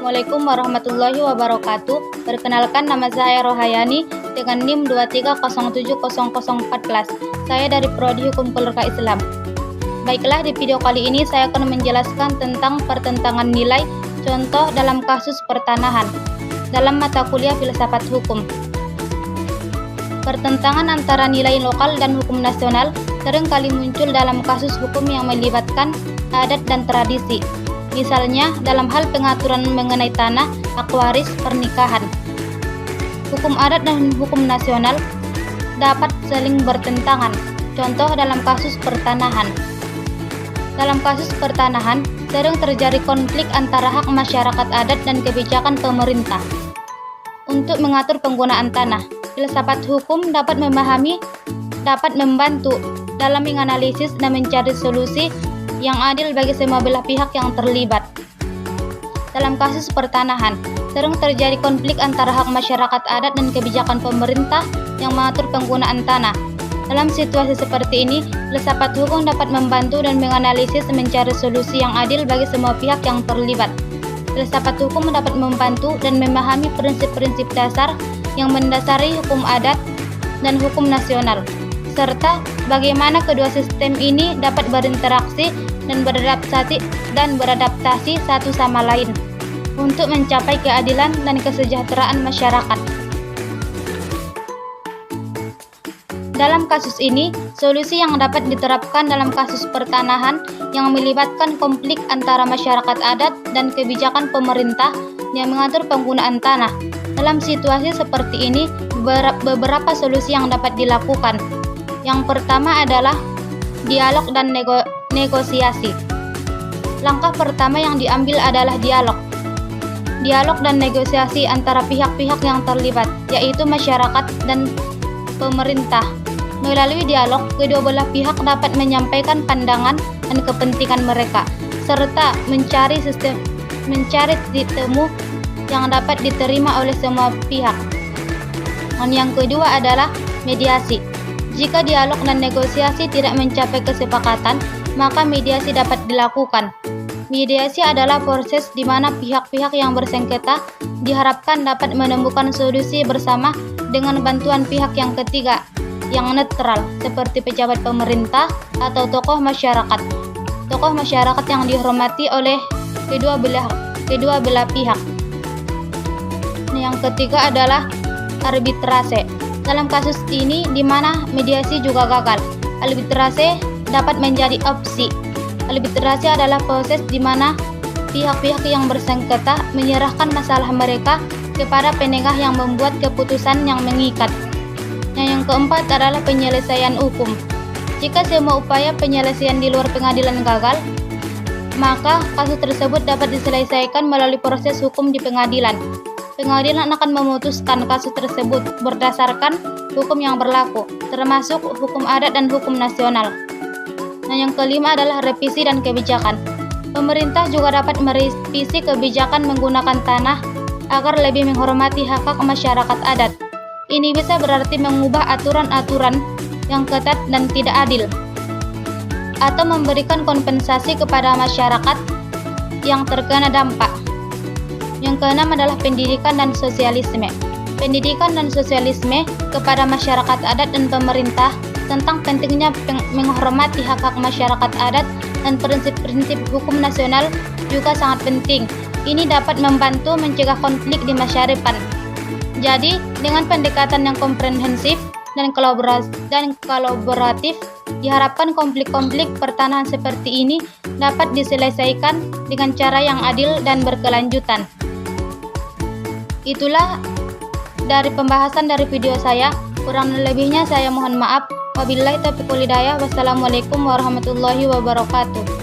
Assalamualaikum warahmatullahi wabarakatuh. Perkenalkan, nama saya Rohayani dengan NIM 2307014. Saya dari Prodi Hukum Keluarga Islam. Baiklah, di video kali ini saya akan menjelaskan tentang pertentangan nilai contoh dalam kasus pertanahan dalam mata kuliah filsafat hukum. Pertentangan antara nilai lokal dan hukum nasional seringkali muncul dalam kasus hukum yang melibatkan adat dan tradisi. Misalnya, dalam hal pengaturan mengenai tanah, hak waris, pernikahan. Hukum adat dan hukum nasional dapat saling bertentangan. Contoh dalam kasus pertanahan. Dalam kasus pertanahan, sering terjadi konflik antara hak masyarakat adat dan kebijakan pemerintah untuk mengatur penggunaan tanah. Filsafat hukum dapat membantu dalam menganalisis dan mencari solusi yang adil bagi semua belah pihak yang terlibat. Dalam kasus pertanahan, sering terjadi konflik antara hak masyarakat adat dan kebijakan pemerintah yang mengatur penggunaan tanah. Dalam situasi seperti ini, filsafat hukum dapat membantu dan menganalisis mencari solusi yang adil bagi semua pihak yang terlibat. Filsafat hukum dapat membantu dan memahami prinsip-prinsip dasar yang mendasari hukum adat dan hukum nasional, serta bagaimana kedua sistem ini dapat berinteraksi dan beradaptasi satu sama lain untuk mencapai keadilan dan kesejahteraan masyarakat. Dalam kasus ini, solusi yang dapat diterapkan dalam kasus pertanahan yang melibatkan konflik antara masyarakat adat dan kebijakan pemerintah yang mengatur penggunaan tanah. Dalam situasi seperti ini, beberapa solusi yang dapat dilakukan. Yang pertama adalah dialog dan negosiasi. Langkah pertama yang diambil adalah dialog. Dialog dan negosiasi antara pihak-pihak yang terlibat, yaitu masyarakat dan pemerintah. Melalui dialog, kedua belah pihak dapat menyampaikan pandangan dan kepentingan mereka, serta mencari titik temu yang dapat diterima oleh semua pihak. Dan yang kedua adalah mediasi. Jika dialog dan negosiasi tidak mencapai kesepakatan, maka mediasi dapat dilakukan. Mediasi adalah proses di mana pihak-pihak yang bersengketa diharapkan dapat menemukan solusi bersama dengan bantuan pihak yang ketiga yang netral, seperti pejabat pemerintah atau tokoh masyarakat. Tokoh masyarakat yang dihormati oleh kedua belah pihak. Yang ketiga adalah arbitrase. Dalam kasus ini di mana mediasi juga gagal, arbitrase dapat menjadi opsi. Arbitrase adalah proses di mana pihak-pihak yang bersengketa menyerahkan masalah mereka kepada penengah yang membuat keputusan yang mengikat. Yang keempat adalah penyelesaian hukum. Jika semua upaya penyelesaian di luar pengadilan gagal, maka kasus tersebut dapat diselesaikan melalui proses hukum di pengadilan. Pengadilan akan memutuskan kasus tersebut berdasarkan hukum yang berlaku, termasuk hukum adat dan hukum nasional. Yang kelima adalah revisi dan kebijakan. Pemerintah juga dapat merevisi kebijakan menggunakan tanah agar lebih menghormati hak-hak masyarakat adat. Ini bisa berarti mengubah aturan-aturan yang ketat dan tidak adil, atau memberikan kompensasi kepada masyarakat yang terkena dampak. Yang keenam adalah pendidikan dan sosialisme. Pendidikan dan sosialisme kepada masyarakat adat dan pemerintah tentang pentingnya menghormati hak-hak masyarakat adat dan prinsip-prinsip hukum nasional juga sangat penting. Ini dapat membantu mencegah konflik di masa depan. Jadi, dengan pendekatan yang komprehensif dan kolaboratif, diharapkan konflik-konflik pertanahan seperti ini dapat diselesaikan dengan cara yang adil dan berkelanjutan. Itulah dari pembahasan dari video saya. Kurang lebihnya saya mohon maaf. Wabillahi taufiq wal hidayah. Wassalamualaikum warahmatullahi wabarakatuh.